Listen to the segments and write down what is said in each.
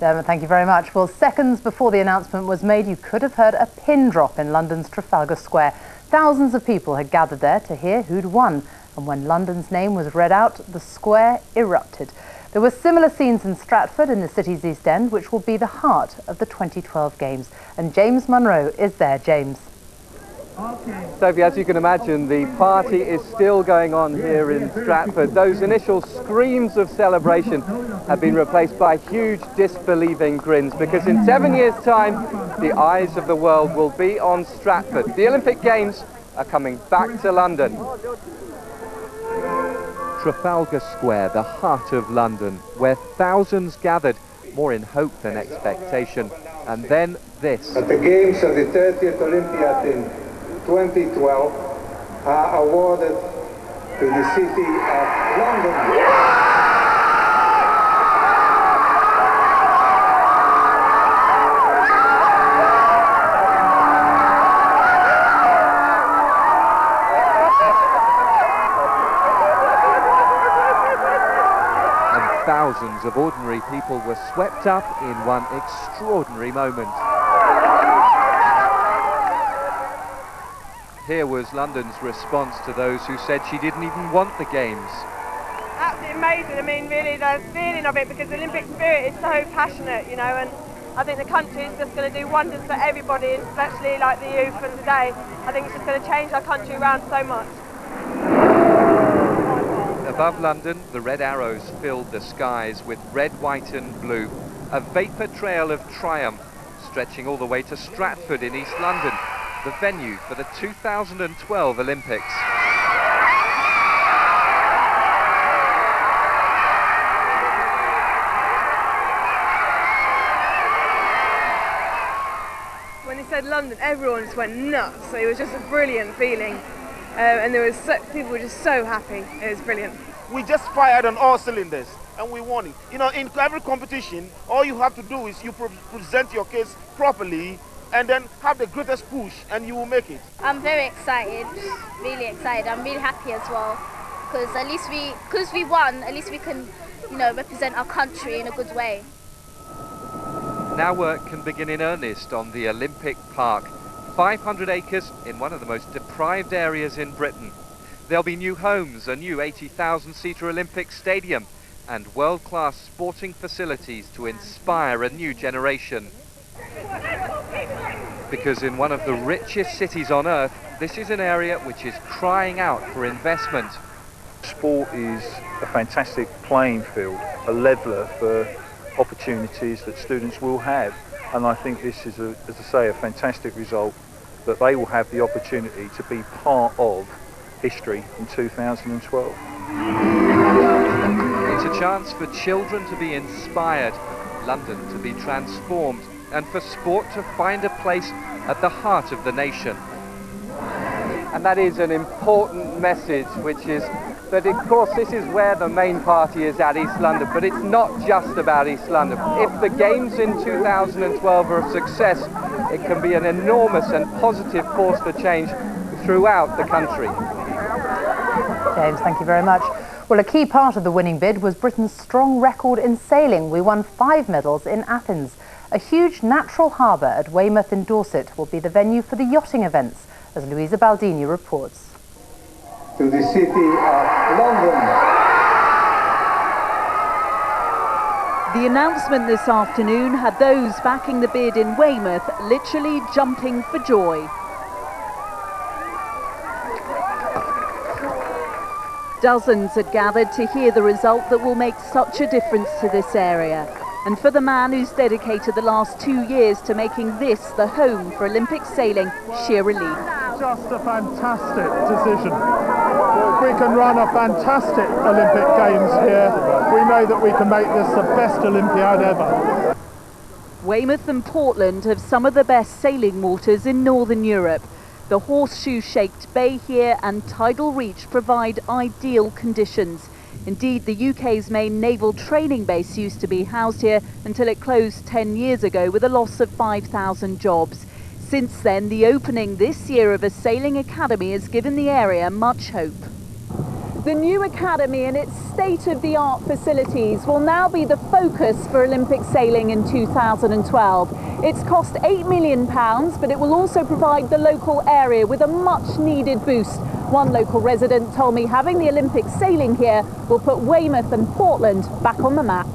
Dermot, thank you very much. Well, seconds before the announcement was made, you could have heard a pin drop in London's Trafalgar Square. Thousands of people had gathered there to hear who'd won. And when London's name was read out, the square erupted. There were similar scenes in Stratford in the city's East End, which will be the heart of the 2012 Games. And James Munro is there. James. Sophie, as you can imagine, the party is still going on here in Stratford. Those initial screams of celebration have been replaced by huge disbelieving grins, because in 7 years' time, the eyes of the world will be on Stratford. The Olympic Games are coming back to London. Trafalgar Square, the heart of London, where thousands gathered, more in hope than expectation. And then this. At the Games of the 30th Olympiad in 2012 are awarded to the city of London. And thousands of ordinary people were swept up in one extraordinary moment. Here was London's response to those who said she didn't even want the Games. Absolutely amazing. I mean, really, the feeling of it, because the Olympic spirit is so passionate, you know, and I think the country is just going to do wonders for everybody, especially like the youth and today. I think it's just going to change our country around so much. Above London, the red arrows filled the skies with red, white and blue, a vapour trail of triumph stretching all the way to Stratford in East London, the venue for the 2012 Olympics. When he said London, everyone just went nuts. So it was just a brilliant feeling, and there was people were just so happy. It was brilliant. We just fired on all cylinders and we won it. You know, in every competition, all you have to do is you present your case properly and then have the greatest push and you will make it. I'm very excited, really excited. I'm really happy as well, because at least because we won, at least we can, you know, represent our country in a good way. Now work can begin in earnest on the Olympic Park, 500 acres in one of the most deprived areas in Britain. There'll be new homes, a new 80,000-seater Olympic stadium, and world-class sporting facilities to inspire a new generation. Because in one of the richest cities on earth, this is an area which is crying out for investment. Sport is a fantastic playing field, a leveller for opportunities that students will have, and I think this is, as I say, a fantastic result, that they will have the opportunity to be part of history in 2012. It's a chance for children to be inspired, London to be transformed, and for sport to find a place at the heart of the nation. And that is an important message, which is that, of course, this is where the main party is at, East London, but it's not just about East London. If the Games in 2012 are a success, it can be an enormous and positive force for change throughout the country. James, thank you very much. Well, a key part of the winning bid was Britain's strong record in sailing. We won 5 medals in Athens. A huge natural harbour at Weymouth in Dorset will be the venue for the yachting events, as Louisa Baldini reports. To the city of London. The announcement this afternoon had those backing the bid in Weymouth literally jumping for joy. Dozens had gathered to hear the result that will make such a difference to this area. And for the man who's dedicated the last 2 years to making this the home for Olympic sailing, sheer relief. Just a fantastic decision. We can run a fantastic Olympic Games here. We know that we can make this the best Olympiad ever. Weymouth and Portland have some of the best sailing waters in Northern Europe. The horseshoe-shaped bay here and tidal reach provide ideal conditions. Indeed, the UK's main naval training base used to be housed here until it closed 10 years ago with a loss of 5,000 jobs. Since then, the opening this year of a sailing academy has given the area much hope. The new academy and its state-of-the-art facilities will now be the focus for Olympic sailing in 2012. It's cost £8 million, but it will also provide the local area with a much-needed boost. One local resident told me having the Olympic sailing here will put Weymouth and Portland back on the map.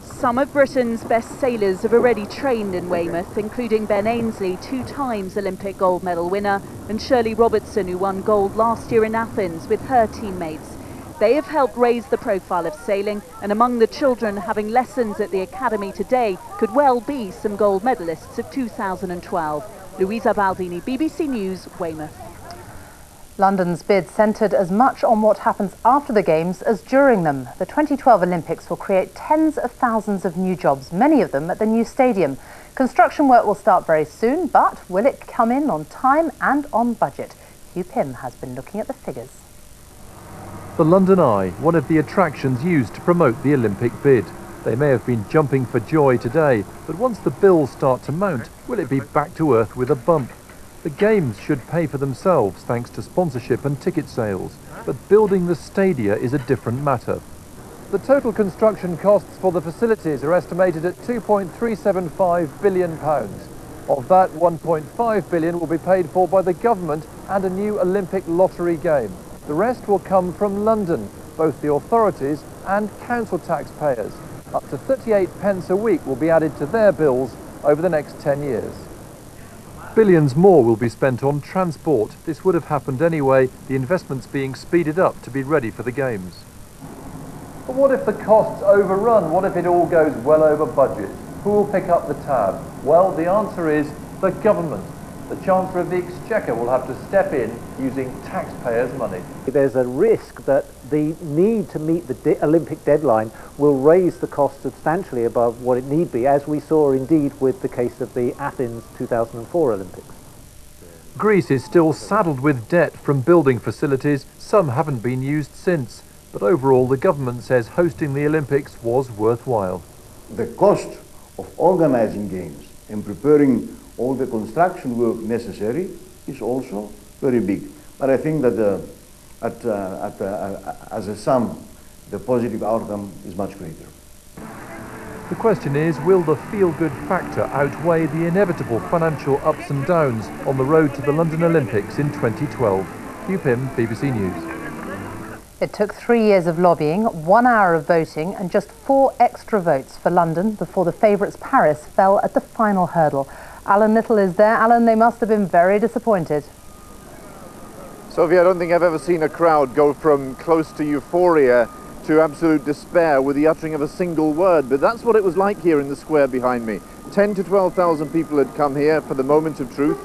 Some of Britain's best sailors have already trained in Weymouth, including Ben Ainsley, 2 times Olympic gold medal winner, and Shirley Robertson, who won gold last year in Athens with her teammates. They have helped raise the profile of sailing, and among the children having lessons at the academy today could well be some gold medalists of 2012. Louisa Baldini, BBC News, Weymouth. London's bid centred as much on what happens after the Games as during them. The 2012 Olympics will create tens of thousands of new jobs, many of them at the new stadium. Construction work will start very soon, but will it come in on time and on budget? Hugh Pym has been looking at the figures. The London Eye, one of the attractions used to promote the Olympic bid. They may have been jumping for joy today, but once the bills start to mount, will it be back to earth with a bump? The Games should pay for themselves thanks to sponsorship and ticket sales, but building the stadia is a different matter. The total construction costs for the facilities are estimated at £2.375 billion. Of that, £1.5 billion will be paid for by the government and a new Olympic lottery game. The rest will come from London, both the authorities and council taxpayers. Up to 38 pence a week will be added to their bills over the next 10 years. Billions more will be spent on transport. This would have happened anyway, the investments being speeded up to be ready for the Games. But what if the costs overrun? What if it all goes well over budget? Who will pick up the tab? Well, the answer is the government. The Chancellor of the Exchequer will have to step in using taxpayers' money. There's a risk that the need to meet the Olympic deadline will raise the cost substantially above what it need be, as we saw indeed with the case of the Athens 2004 Olympics. Greece is still saddled with debt from building facilities. Some haven't been used since. But overall, the government says hosting the Olympics was worthwhile. The cost of organising games and preparing all the construction work necessary is also very big. But I think that as a sum, the positive outcome is much greater. The question is, will the feel-good factor outweigh the inevitable financial ups and downs on the road to the London Olympics in 2012? Hugh Pym, BBC News. It took 3 years of lobbying, 1 hour of voting and just 4 extra votes for London before the favourites Paris fell at the final hurdle. Alan Little is there. Alan, they must have been very disappointed. Sophie, I don't think I've ever seen a crowd go from close to euphoria to absolute despair with the uttering of a single word, but that's what it was like here in the square behind me. 10 to 12,000 people had come here for the moment of truth.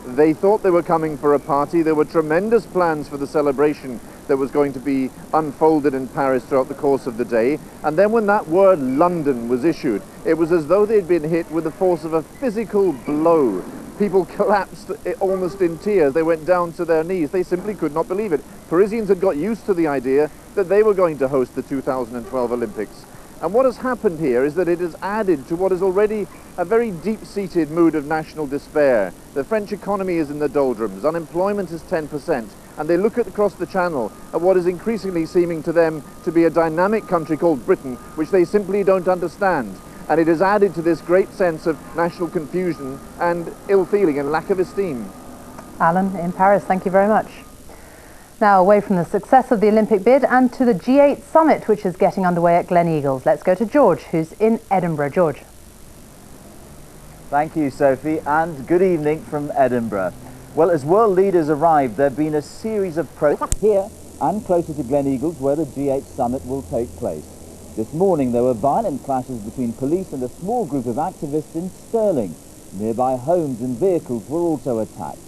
They thought they were coming for a party. There were tremendous plans for the celebration that was going to be unfolded in Paris throughout the course of the day. And then when that word London was issued, it was as though they'd been hit with the force of a physical blow. People collapsed almost in tears. They went down to their knees. They simply could not believe it. Parisians had got used to the idea that they were going to host the 2012 Olympics. And what has happened here is that it has added to what is already a very deep-seated mood of national despair. The French economy is in the doldrums, unemployment is 10%, and they look across the channel at what is increasingly seeming to them to be a dynamic country called Britain, which they simply don't understand. And it has added to this great sense of national confusion and ill-feeling and lack of esteem. Alan, in Paris, thank you very much. Now, away from the success of the Olympic bid and to the G8 summit, which is getting underway at Gleneagles. Let's go to George, who's in Edinburgh. George. Thank you, Sophie, and good evening from Edinburgh. Well, as world leaders arrived, there have been a series of protests here and closer to Gleneagles, where the G8 summit will take place. This morning, there were violent clashes between police and a small group of activists in Stirling. Nearby homes and vehicles were also attacked.